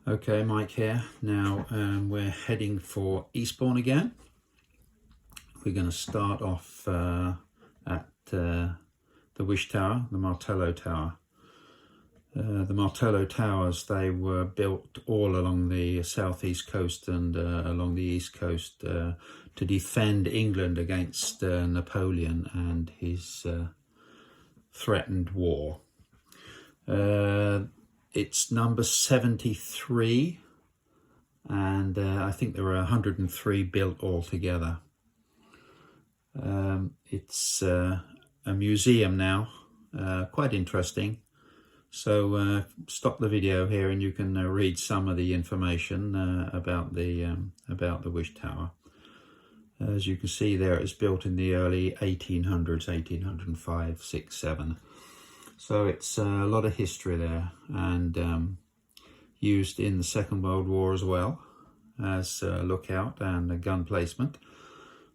Okay, Mike here. Now we're heading for Eastbourne again. We're going to start off at the Wish Tower, the Martello Tower. The Martello Towers, they were built all along the southeast coast and along the east coast to defend England against Napoleon and his threatened war. It's number 73, and I think there are 103 built altogether. It's a museum now, quite interesting. So stop the video here and you can read some of the information about the Wish Tower. As you can see there, it's built in the early 1800s, 1805, 6, 7. So it's a lot of history there, and used in the Second World War as well as a lookout and a gun placement.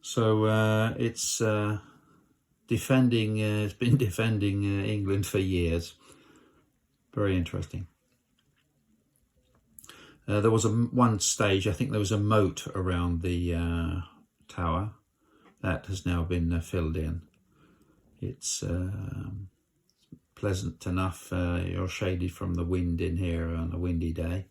So it's been defending England for years. Very interesting. There was one stage, I think there was a moat around the tower that has now been filled in. It's pleasant enough. You're shaded from the wind in here on a windy day.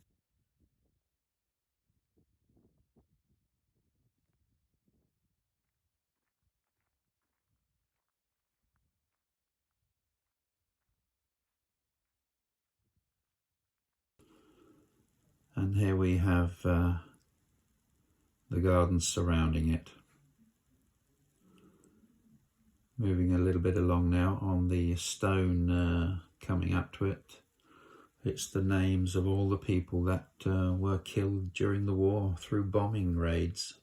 And here we have the gardens surrounding it. Moving a little bit along now on the stone coming up to it. It's the names of all the people that were killed during the war through bombing raids.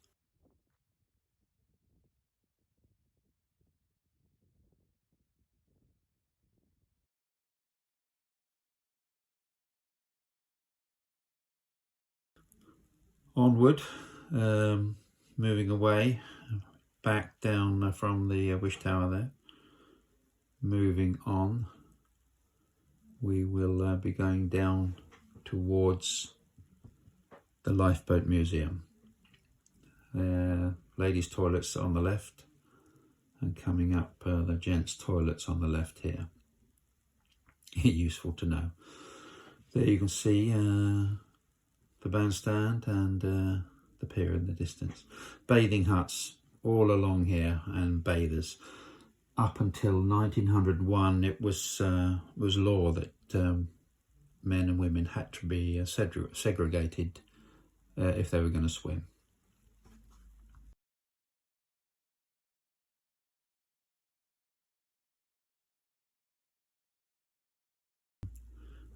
Onward, moving away, back down from the Wish Tower there. Moving on, we will be going down towards the Lifeboat Museum. Ladies' toilets on the left, and coming up the gents' toilets on the left here. Useful to know. There you can see the bandstand and the pier in the distance. Bathing huts all along here and bathers. Up until 1901, it was law that men and women had to be segregated if they were going to swim.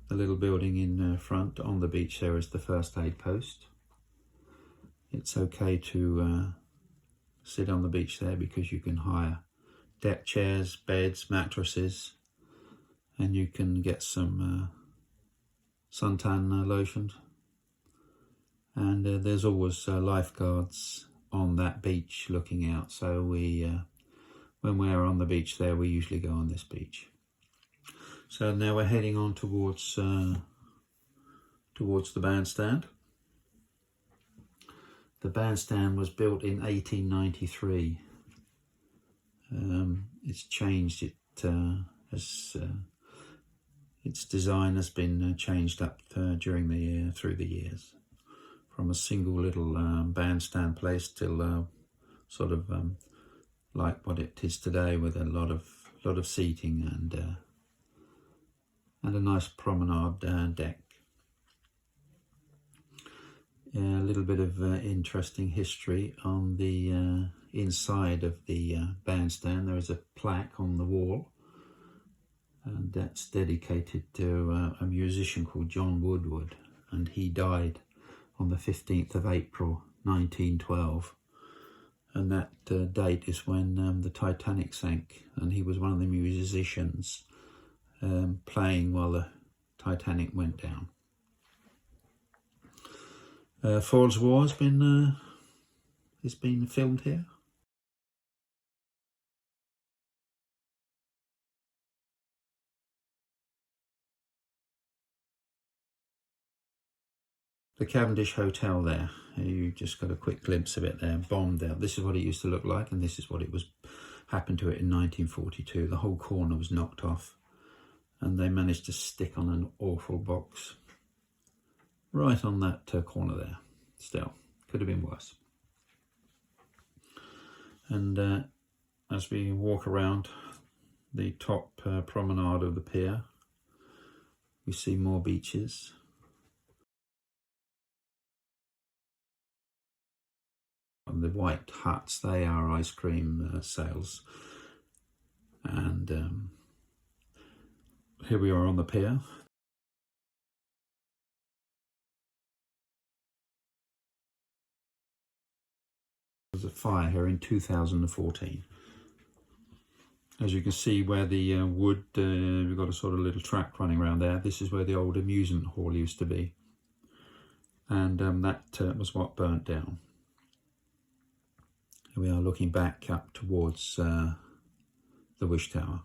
The little building in front on the beach there is the first aid post. It's okay to sit on the beach there because you can hire deck chairs, beds, mattresses, and you can get some suntan lotion. And there's always lifeguards on that beach looking out. So when we're on the beach there, we usually go on this beach. So now we're heading on towards the bandstand. The bandstand was built in 1893. It's changed. Its design has been changed up through the years, from a single little bandstand place till sort of like what it is today, with a lot of seating and a nice promenade deck. A little bit of interesting history on the inside of the bandstand. There is a plaque on the wall, and that's dedicated to a musician called John Woodward, and he died on the 15th of April 1912, and that date is when the Titanic sank, and he was one of the musicians playing while the Titanic went down. Falls War has been filmed here. the Cavendish Hotel there. You just got a quick glimpse of it there, bombed out. This is what it used to look like, and this is what it was happened to it in 1942. The whole corner was knocked off, and they managed to stick on an awful box right on that corner there. Still, could have been worse. And as we walk around the top promenade of the pier, we see more beaches. And the white huts, they are ice cream sales. And here we are on the pier. There was a fire here in 2014. As you can see where the wood, we've got a sort of little track running around there. This is where the old amusement hall used to be. And that was what burnt down. Here we are looking back up towards the Wish Tower.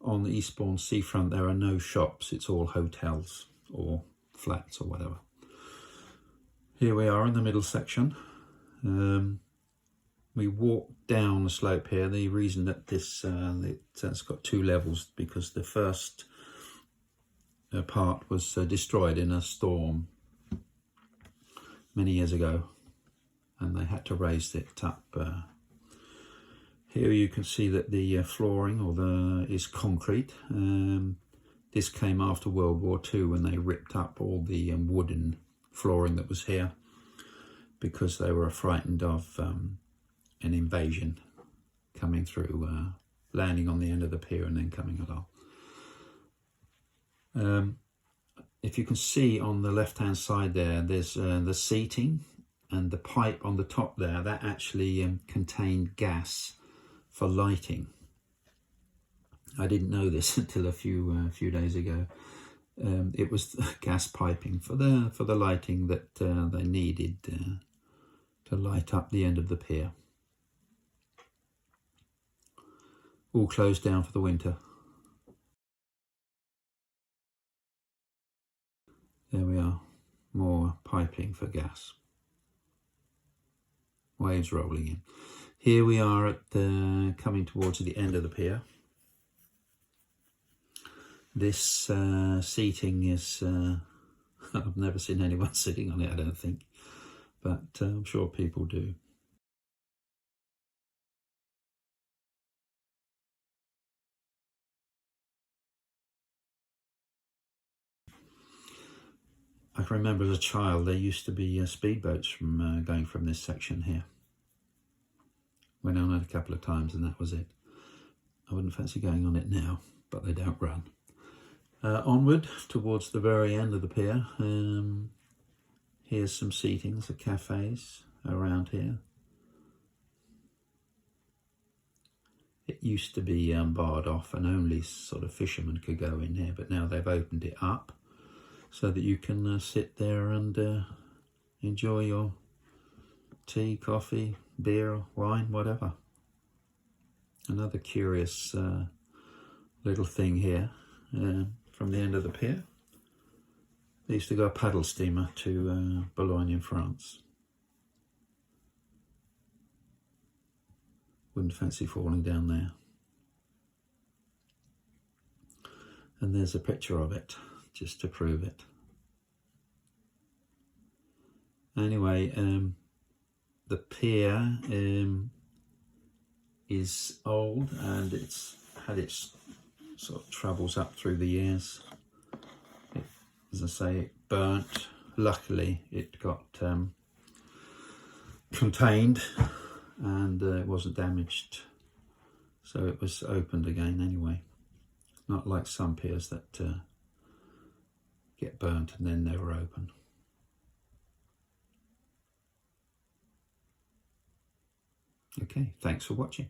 On the Eastbourne seafront there are no shops, it's all hotels or flats or whatever. Here we are in the middle section. We walk down the slope here. The reason that this it's got two levels, because the first part was destroyed in a storm many years ago, and they had to raise it up. Here you can see that the flooring is concrete. This came after World War II, when they ripped up all the wooden flooring that was here, because they were frightened of an invasion coming through, landing on the end of the pier and then coming along. If you can see on the left hand side there, there's the seating, and the pipe on the top there, that actually contained gas for lighting. I didn't know this until a few days ago. It was gas piping for the lighting that they needed to light up the end of the pier. All closed down for the winter. There we are, more piping for gas. Waves rolling in. Here we are at coming towards the end of the pier. This seating is, I've never seen anyone sitting on it, I don't think, but I'm sure people do. I can remember as a child there used to be speedboats from going from this section here. Went on it a couple of times and that was it. I wouldn't fancy going on it now, but they don't run. Onward towards the very end of the pier. Here's some seatings, the cafes around here. It used to be barred off and only sort of fishermen could go in here, but now they've opened it up so that you can sit there and enjoy your tea, coffee, beer, wine, whatever. Another curious little thing here from the end of the pier. They used to go a paddle steamer to Boulogne in France. Wouldn't fancy falling down there. And there's a picture of it, just to prove it. Anyway, the pier is old and it's had its sort of troubles up through the years. As I say, it burnt. Luckily, it got contained and it wasn't damaged. So it was opened again anyway. Not like some piers that get burnt and then never open. Okay, thanks for watching.